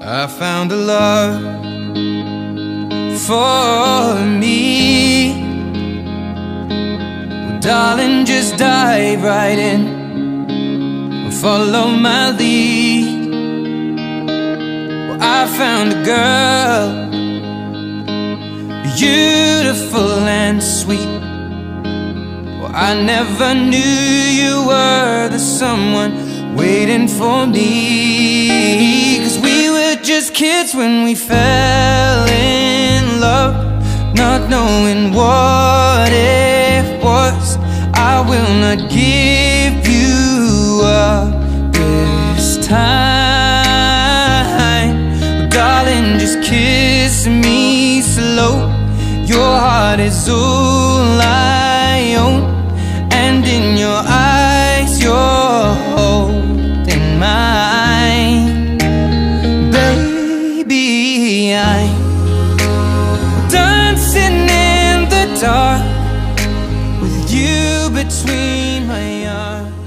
I found a love for me. Well, darling, just dive right in, follow my lead. Well, I found a girl, beautiful and sweet. Well, I never knew you were the someone waiting for me. 'Cause we were just kids when we fell in love, not knowing what it was. I will not give you up this time. But darling, just kiss me slow. Your heart is all I own, and in your eyes you're holding mine. Baby, I'm dancing in the dark with you between my arms.